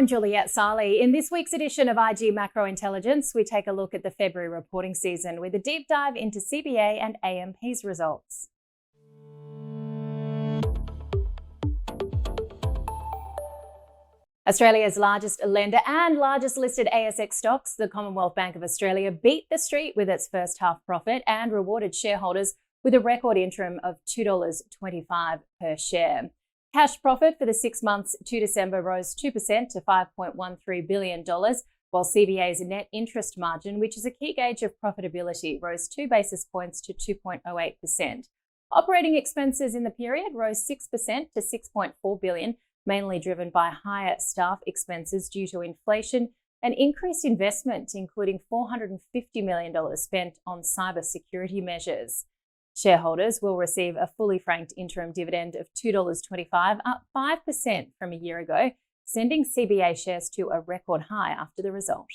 I'm Juliette Sarli. In this week's edition of IG Macro Intelligence, we take a look at the February reporting season with a deep dive into CBA and AMP's results. Australia's largest lender and largest listed ASX stocks, the Commonwealth Bank of Australia, beat the street with its first half profit and rewarded shareholders with a record interim of $2.25 per share. Cash profit for the 6 months to December rose 2% to $5.13 billion, while CBA's net interest margin, which is a key gauge of profitability, rose 2 basis points to 2.08%. Operating expenses in the period rose 6% to $6.4 billion, mainly driven by higher staff expenses due to inflation and increased investment, including $450 million spent on cybersecurity measures. Shareholders will receive a fully franked interim dividend of $2.25, up 5% from a year ago, sending CBA shares to a record high after the result.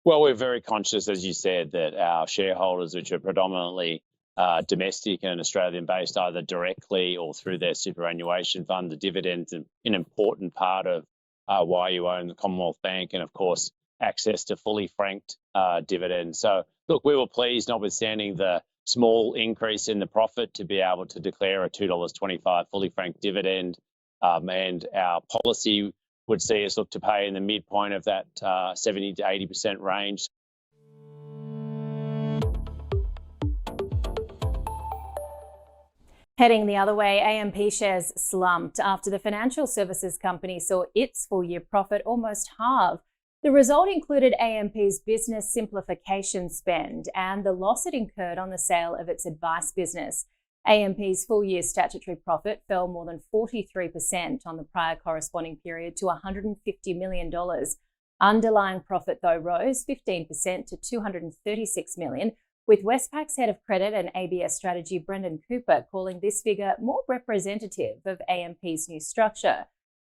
Well, we're very conscious, as you said, that our shareholders, which are predominantly domestic and Australian-based, either directly or through their superannuation fund, the dividends an important part of why you own the Commonwealth Bank, and of course, access to fully franked dividends. So, look, we were pleased, notwithstanding the small increase in the profit, to be able to declare a $2.25 fully franked dividend, and our policy would see us look to pay in the midpoint of that 70 to 80% range. Heading the other way, AMP shares slumped after the financial services company saw its full-year profit almost halve. The result included AMP's business simplification spend and the loss it incurred on the sale of its advice business. AMP's full-year statutory profit fell more than 43% on the prior corresponding period to $150 million. Underlying profit, though, rose 15% to $236 million, with Westpac's head of credit and ABS strategy, Brendan Cooper, calling this figure more representative of AMP's new structure.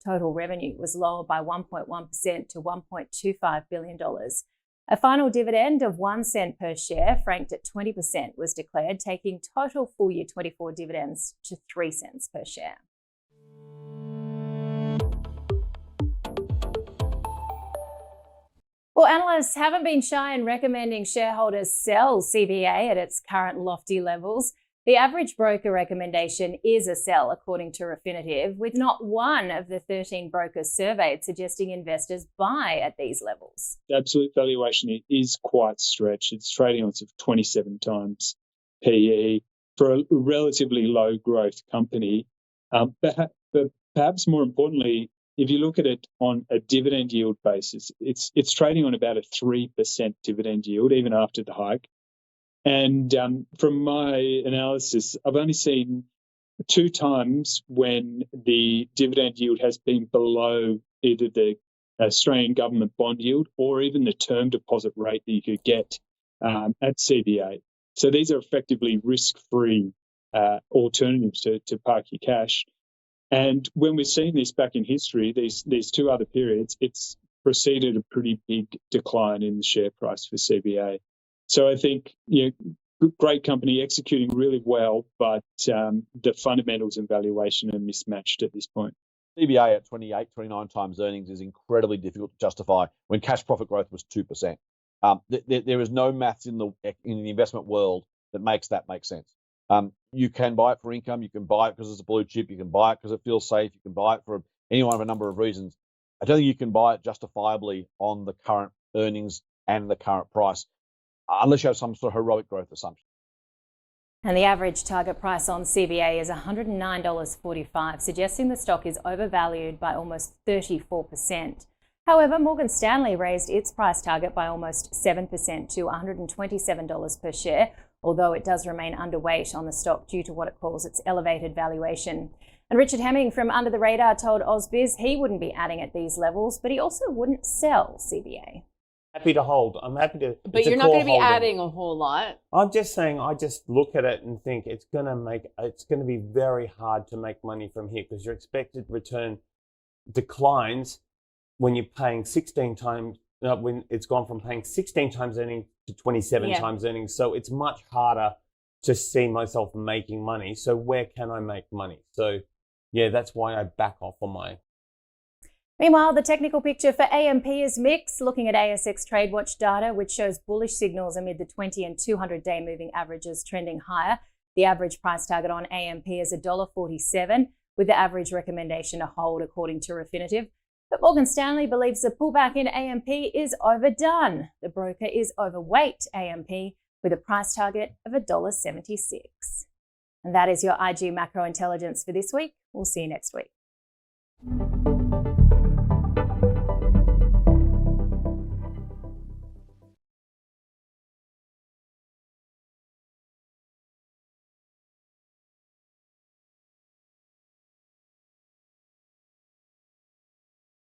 Total revenue was lower by 1.1% to $1.25 billion. A final dividend of 1 cent per share, franked at 20%, was declared, taking total full year 24 dividends to 3 cents per share. Well, analysts haven't been shy in recommending shareholders sell CBA at its current lofty levels. The average broker recommendation is a sell, according to Refinitiv, with not one of the 13 brokers surveyed suggesting investors buy at these levels. The absolute valuation is quite stretched. It's trading on sort of 27 times PE for a relatively low growth company. But perhaps more importantly, if you look at it on a dividend yield basis, it's trading on about a 3% dividend yield, even after the hike. And from my analysis, I've only seen 2 times when the dividend yield has been below either the Australian government bond yield or even the term deposit rate that you could get at CBA. So these are effectively risk-free alternatives to park your cash. And when we've seen this back in history, these 2 other periods, it's preceded a pretty big decline in the share price for CBA. So I think, great company executing really well, but the fundamentals and valuation are mismatched at this point. CBA at 28, 29 times earnings is incredibly difficult to justify when cash profit growth was 2%. There is no maths in the investment world that makes that make sense. You can buy it for income, you can buy it because it's a blue chip, you can buy it because it feels safe, you can buy it for any one of a number of reasons. I don't think you can buy it justifiably on the current earnings and the current price, unless you have some sort of heroic growth assumption. And the average target price on CBA is $109.45, suggesting the stock is overvalued by almost 34%. However, Morgan Stanley raised its price target by almost 7% to $127 per share, although it does remain underweight on the stock due to what it calls its elevated valuation. And Richard Hemming from Under the Radar told AusBiz he wouldn't be adding at these levels, but he also wouldn't sell CBA. Happy to hold. I'm happy to. But you're not going to be adding a whole lot. I'm just saying, I just look at it and think it's going to be very hard to make money from here, because your expected return declines when you're paying 16 times, when it's gone from paying 16 times earnings to 27 times earnings. So it's much harder to see myself making money. So where can I make money? So yeah, that's why I back off on my Meanwhile, the technical picture for AMP is mixed, looking at ASX Trade Watch data, which shows bullish signals amid the 20 and 200-day moving averages trending higher. The average price target on AMP is $1.47, with the average recommendation to hold, according to Refinitiv. But Morgan Stanley believes the pullback in AMP is overdone. The broker is overweight AMP with a price target of $1.76. And that is your IG Macro Intelligence for this week. We'll see you next week.